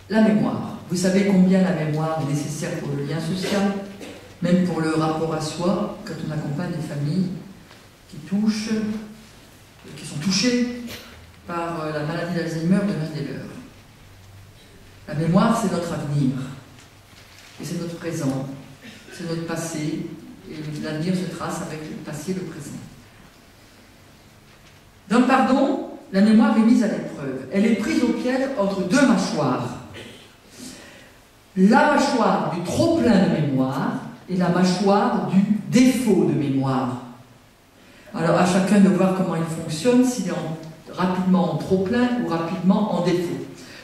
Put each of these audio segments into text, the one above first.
La mémoire. Vous savez combien la mémoire est nécessaire pour le lien social, même pour le rapport à soi, quand on accompagne des familles qui sont touchées par la maladie d'Alzheimer de l'un des leurs. La mémoire, c'est notre avenir, et c'est notre présent, c'est notre passé, et l'avenir se trace avec le passé et le présent. Dans le pardon, la mémoire est mise à l'épreuve. Elle est prise au piège entre deux mâchoires. La mâchoire du trop-plein de mémoire et la mâchoire du défaut de mémoire. Alors à chacun de voir comment il fonctionne, s'il est rapidement en trop-plein ou rapidement en défaut.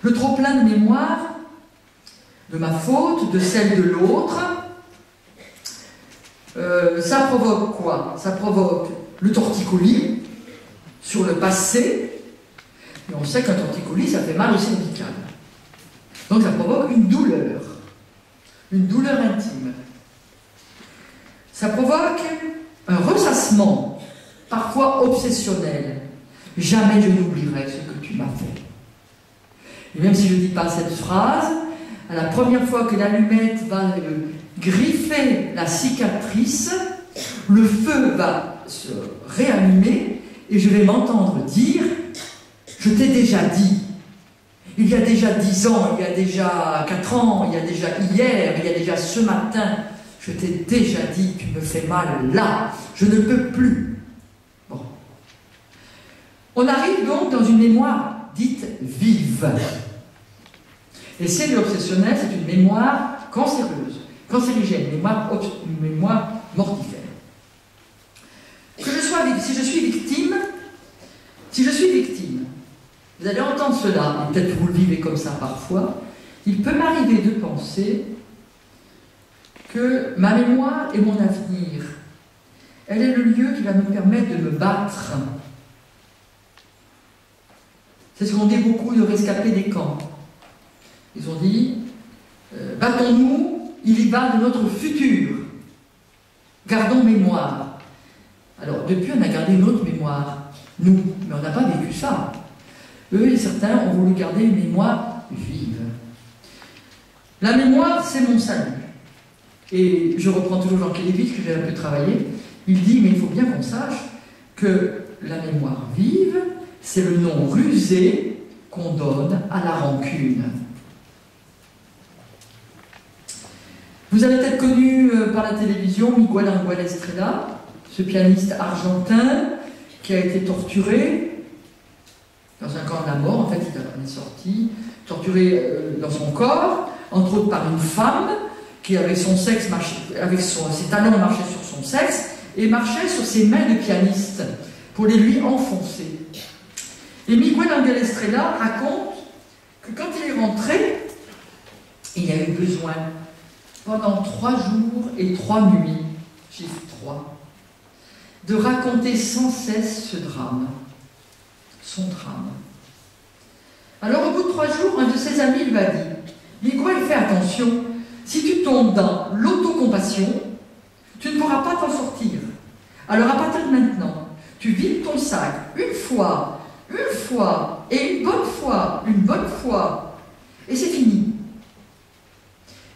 Le trop-plein de mémoire, de ma faute, de celle de l'autre, ça provoque quoi? Ça provoque le torticolis sur le passé, et on sait qu'un torticolis, ça fait mal au cervical. Donc ça provoque une douleur intime. Ça provoque un ressassement, parfois obsessionnel. Jamais je n'oublierai ce que tu m'as fait. Et même si je ne dis pas cette phrase, à la première fois que l'allumette va griffer la cicatrice, le feu va se réallumer et je vais m'entendre dire « Je t'ai déjà dit ». Il y a déjà 10 ans, il y a déjà 4 ans, il y a déjà hier, il y a déjà ce matin, je t'ai déjà dit, tu me fais mal là, je ne peux plus. Bon. On arrive donc dans une mémoire dite vive. Et c'est l'obsessionnel, c'est une mémoire cancérigène, une mémoire mortifère. Si je suis victime, vous allez entendre cela, et peut-être vous le vivez comme ça parfois, il peut m'arriver de penser que ma mémoire et mon avenir, elle est le lieu qui va me permettre de me battre. C'est ce qu'on dit beaucoup de rescapés des camps. Ils ont dit, battons-nous, il y va de notre futur. Gardons mémoire. Alors, depuis, on a gardé une autre mémoire, nous, mais on n'a pas vécu ça. Eux et certains ont voulu garder une mémoire vive. La mémoire, c'est mon salut. Et je reprends toujours Jean Kélévitch, que j'ai un peu travaillé. Il dit, mais il faut bien qu'on sache que la mémoire vive, c'est le nom rusé qu'on donne à la rancune. Vous avez peut-être connu par la télévision Miguel Ángel Estrella, ce pianiste argentin qui a été torturé dans un camp de la mort. En fait, il est sorti, torturé dans son corps, entre autres par une femme qui, avec son sexe, ses talons marchaient sur son sexe et marchait sur ses mains de pianiste pour les lui enfoncer. Et Miguel Ángel Estrella raconte que quand il est rentré, il a eu besoin, pendant 3 jours et 3 nuits, chiffre 3, de raconter sans cesse ce drame, son drame. Alors au bout de 3 jours, un de ses amis lui a dit « Miguel, fais attention, si tu tombes dans l'autocompassion, tu ne pourras pas t'en sortir. Alors à partir de maintenant, tu vides ton sac une fois, et une bonne fois, et c'est fini. »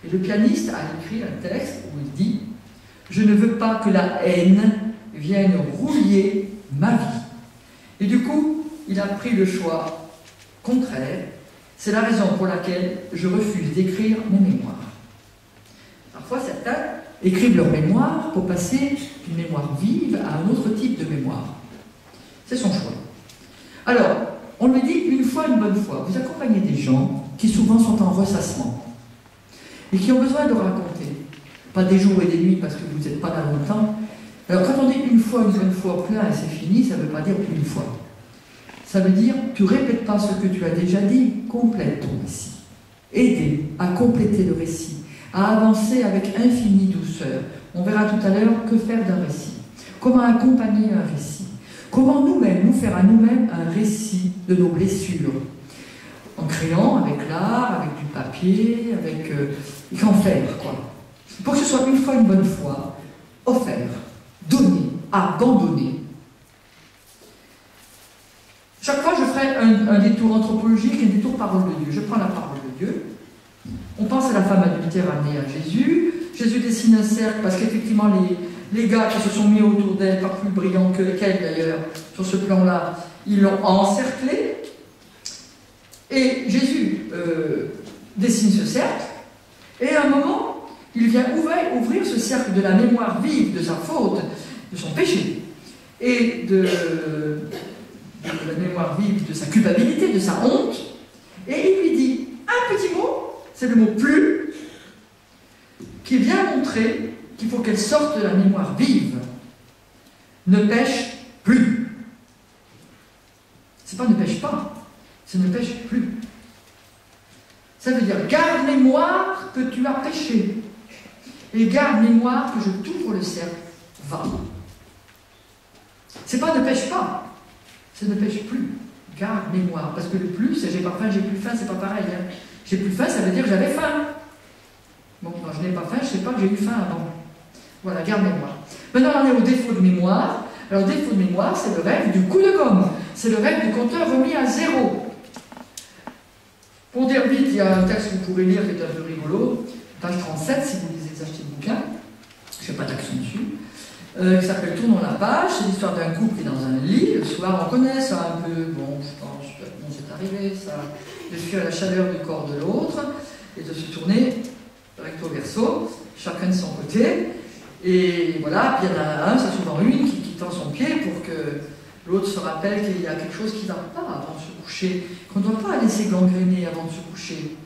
Et le pianiste a écrit un texte où il dit « Je ne veux pas que la haine vienne rouiller ma vie. » Et du coup, il a pris le choix contraire. C'est la raison pour laquelle je refuse d'écrire mes mémoires. Parfois, certains écrivent leur mémoire pour passer d'une mémoire vive à un autre type de mémoire. C'est son choix. Alors, on lui dit une fois, une bonne fois. Vous accompagnez des gens qui souvent sont en ressassement et qui ont besoin de raconter. Pas des jours et des nuits parce que vous n'êtes pas là longtemps. Alors, quand on dit une fois, une bonne fois, plein et c'est fini, ça ne veut pas dire une fois. Ça veut dire, tu ne répètes pas ce que tu as déjà dit, complète ton récit. Aider à compléter le récit, à avancer avec infinie douceur. On verra tout à l'heure que faire d'un récit. Comment accompagner un récit. Comment nous-mêmes, nous faire à nous-mêmes un récit de nos blessures. En créant avec l'art, avec du papier, avec... qu'en faire, quoi. Pour que ce soit une fois, une bonne fois, offert, donné, abandonné. Chaque fois, je ferai un détour anthropologique et un détour parole de Dieu. Je prends la parole de Dieu. On pense à la femme adultère amenée à Jésus. Jésus dessine un cercle parce qu'effectivement les gars qui se sont mis autour d'elle, pas plus brillants qu'elle d'ailleurs, sur ce plan-là, ils l'ont encerclée. Et Jésus dessine ce cercle, et à un moment, il vient ouvrir ce cercle de la mémoire vive de sa faute, de son péché, et de la mémoire vive de sa culpabilité, de sa honte, et il lui dit un petit mot, c'est le mot plus, qui vient montrer qu'il faut qu'elle sorte de la mémoire vive. Ne pêche plus. C'est pas ne pêche pas, c'est ne pêche plus. Ça veut dire garde mémoire que tu as péché. Et garde mémoire que je t'ouvre le cercle, va. C'est pas ne pêche pas, c'est ne pêche plus. Garde mémoire. Parce que le plus, c'est j'ai pas faim, j'ai plus faim, c'est pas pareil. Hein. J'ai plus faim, ça veut dire j'avais faim. Bon, quand je n'ai pas faim, je sais pas que j'ai eu faim avant. Voilà, garde mémoire. Maintenant, on est au défaut de mémoire. Alors, défaut de mémoire, c'est le rêve du coup de gomme. C'est le rêve du compteur remis à zéro. Pour dire vite, il y a un texte que vous pourrez lire qui est un peu rigolo, page 37, si vous lisez acheter le bouquin, je ne fais pas d'action dessus, qui s'appelle Tournons la page. C'est l'histoire d'un couple qui est dans un lit. Le soir, on connaît ça un peu, bon, je pense, bon, c'est arrivé, ça, de fuir la chaleur du corps de l'autre et de se tourner recto verso, chacun de son côté. Et voilà, puis il y en a un, c'est souvent une, qui tend son pied pour que l'autre se rappelle qu'il y a quelque chose qui ne va pas avant de se coucher, qu'on ne doit pas laisser gangréner avant de se coucher.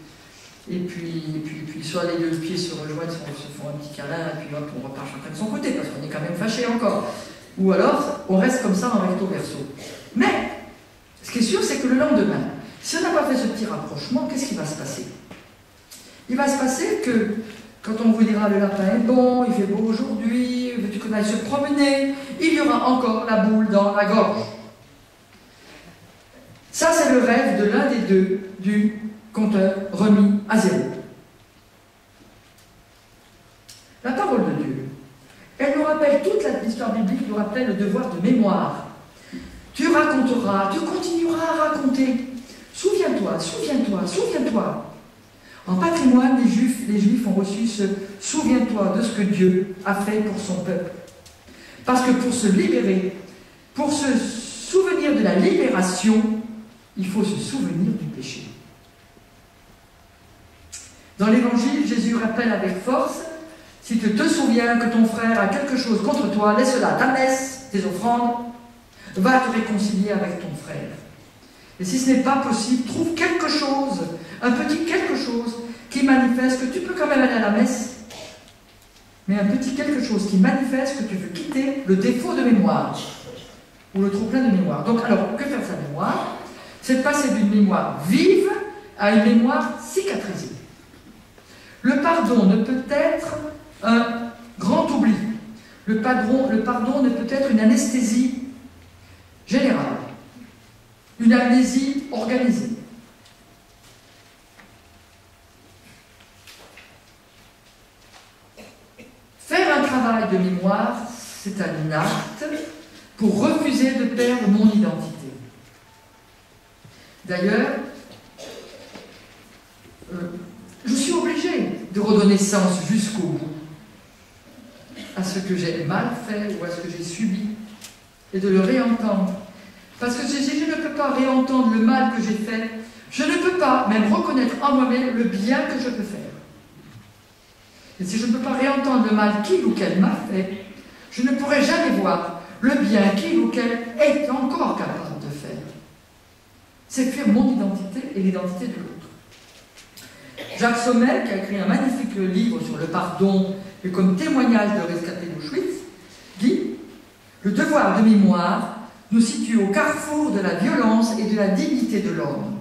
Et puis soit les deux pieds se rejoignent, se font un petit câlin, et puis hop, on repart chacun de son côté, parce qu'on est quand même fâchés encore. Ou alors, on reste comme ça en recto verso. Mais, ce qui est sûr, c'est que le lendemain, si on n'a pas fait ce petit rapprochement, qu'est-ce qui va se passer? Il va se passer que, quand on vous dira le lapin est bon, il fait beau aujourd'hui, veux-tu qu'on aille se promener, il y aura encore la boule dans la gorge. Ça, c'est le rêve de l'un des deux du compteur remis à zéro. La parole de Dieu, elle nous rappelle, toute l'histoire biblique nous rappelle le devoir de mémoire. Tu raconteras, tu continueras à raconter. Souviens-toi, souviens-toi, souviens-toi. En patrimoine, les Juifs ont reçu ce « souviens-toi de ce que Dieu a fait pour son peuple ». Parce que pour se libérer, pour se souvenir de la libération, il faut se souvenir du péché. Dans l'Évangile, Jésus rappelle avec force « Si tu te souviens que ton frère a quelque chose contre toi, laisse-la, ta messe, tes offrandes, va te réconcilier avec ton frère. » Et si ce n'est pas possible, trouve quelque chose, un petit quelque chose qui manifeste que tu peux quand même aller à la messe, mais un petit quelque chose qui manifeste que tu veux quitter le défaut de mémoire, ou le trop-plein de mémoire. Donc alors, que faire sa mémoire? C'est de passer d'une mémoire vive à une mémoire cicatrisée. Le pardon ne peut être un grand oubli. Le pardon ne peut être une anesthésie générale. Une amnésie organisée. Faire un travail de mémoire, c'est un acte pour refuser de perdre mon identité. D'ailleurs, je suis obligée de redonner sens jusqu'au bout à ce que j'ai mal fait ou à ce que j'ai subi et de le réentendre. Parce que si je ne peux pas réentendre le mal que j'ai fait, je ne peux pas même reconnaître en moi-même le bien que je peux faire. Et si je ne peux pas réentendre le mal qu'il ou qu'elle m'a fait, je ne pourrai jamais voir le bien qu'il ou qu'elle est encore capable de faire. C'est fuir mon identité et l'identité de l'autre. Jacques Sommel, qui a écrit un magnifique livre sur le pardon et comme témoignage de rescapé d'Auschwitz, dit « Le devoir de mémoire nous situe au carrefour de la violence et de la dignité de l'homme. »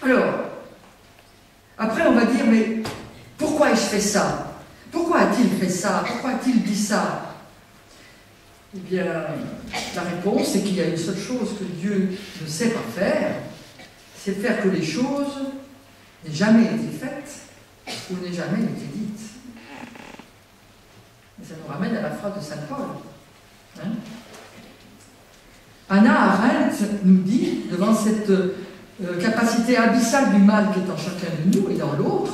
Alors, après on va dire, mais pourquoi ai-je fait ça? Pourquoi a-t-il fait ça? Pourquoi a-t-il dit ça? Eh bien, la réponse, c'est qu'il y a une seule chose que Dieu ne sait pas faire, c'est faire que les choses n'aient jamais été faites ou n'aient jamais été dites. Et ça nous ramène à la phrase de saint Paul. Hein? Hannah Arendt nous dit, devant cette capacité abyssale du mal qui est en chacun de nous et dans l'autre,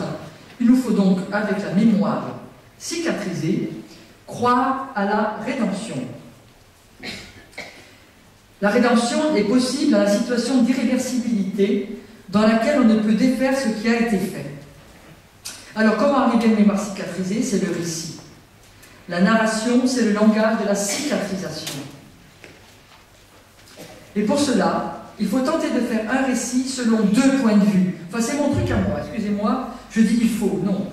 il nous faut donc, avec la mémoire cicatrisée, croire à la rédemption. La rédemption est possible dans la situation d'irréversibilité dans laquelle on ne peut défaire ce qui a été fait. Alors, comment arriver à une mémoire cicatrisée? C'est le récit. La narration, c'est le langage de la cicatrisation. Et pour cela, il faut tenter de faire un récit selon deux points de vue. Enfin, c'est mon truc à moi, excusez-moi, je dis il faut, non.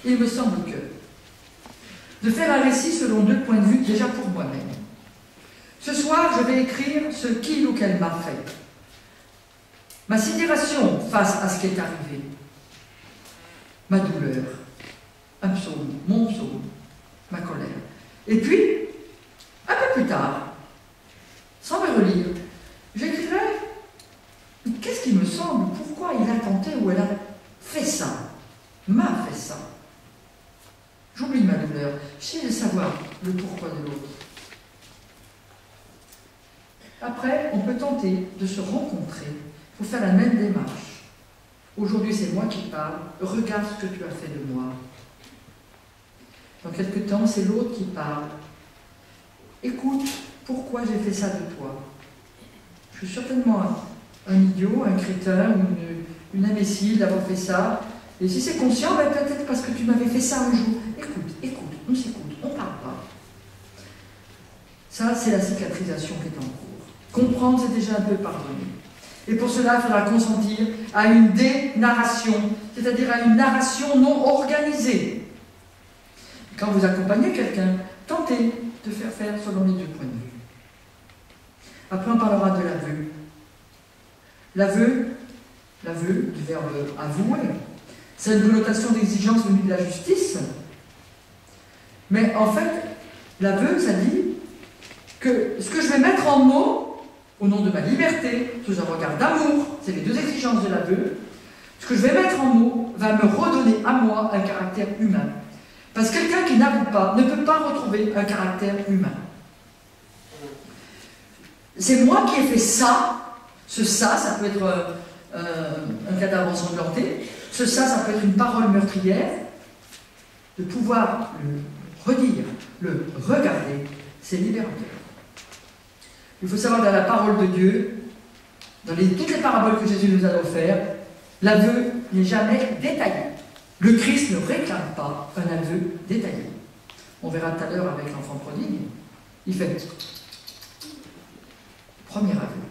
Il me semble que. De faire un récit selon deux points de vue, déjà pour moi-même. Ce soir, je vais écrire ce qu'il ou qu'elle m'a fait. Ma sidération face à ce qui est arrivé. Ma douleur. Un psaume, mon psaume, ma colère. Et puis, un peu plus tard, sans me relire, j'écrirai qu'est-ce qui me semble, pourquoi il a tenté ou elle a fait ça, m'a fait ça. J'oublie ma douleur, j'essaie de savoir le pourquoi de l'autre. Après, on peut tenter de se rencontrer pour faire la même démarche. Aujourd'hui, c'est moi qui parle, regarde ce que tu as fait de moi. Dans quelque temps, c'est l'autre qui parle. Écoute, pourquoi j'ai fait ça de toi? Je suis certainement un idiot, un crétin, une imbécile d'avoir fait ça. Et si c'est conscient, ben peut-être parce que tu m'avais fait ça un jour. Écoute, on s'écoute, on ne parle pas. Ça, c'est la cicatrisation qui est en cours. Comprendre, c'est déjà un peu pardonner. Et pour cela, il faudra consentir à une dénarration, c'est-à-dire à une narration non organisée. Quand vous accompagnez quelqu'un, tentez de faire selon les deux points de vue. Après, on parlera de l'aveu. L'aveu, du verbe avouer, c'est une connotation d'exigence venue de la justice. Mais en fait, l'aveu, ça dit que ce que je vais mettre en mots, au nom de ma liberté, sous un regard d'amour, c'est les deux exigences de l'aveu, ce que je vais mettre en mots va me redonner à moi un caractère humain. Parce que quelqu'un qui n'avoue pas ne peut pas retrouver un caractère humain. C'est moi qui ai fait ça. Ce ça peut être un cadavre ensanglanté. Ce ça peut être une parole meurtrière. De pouvoir le redire, le regarder, c'est libérateur. Il faut savoir que dans la parole de Dieu, dans toutes les paraboles que Jésus nous a offertes, l'aveu n'est jamais détaillé. Le Christ ne réclame pas un aveu détaillé. On verra tout à l'heure avec l'enfant prodigue. Il fait premier aveu.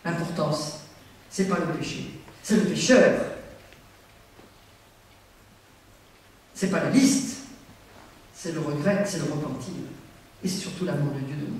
L'importance, c'est pas le péché, c'est le pécheur. C'est pas la liste, c'est le regret, c'est le repentir. Et c'est surtout l'amour de Dieu de nous.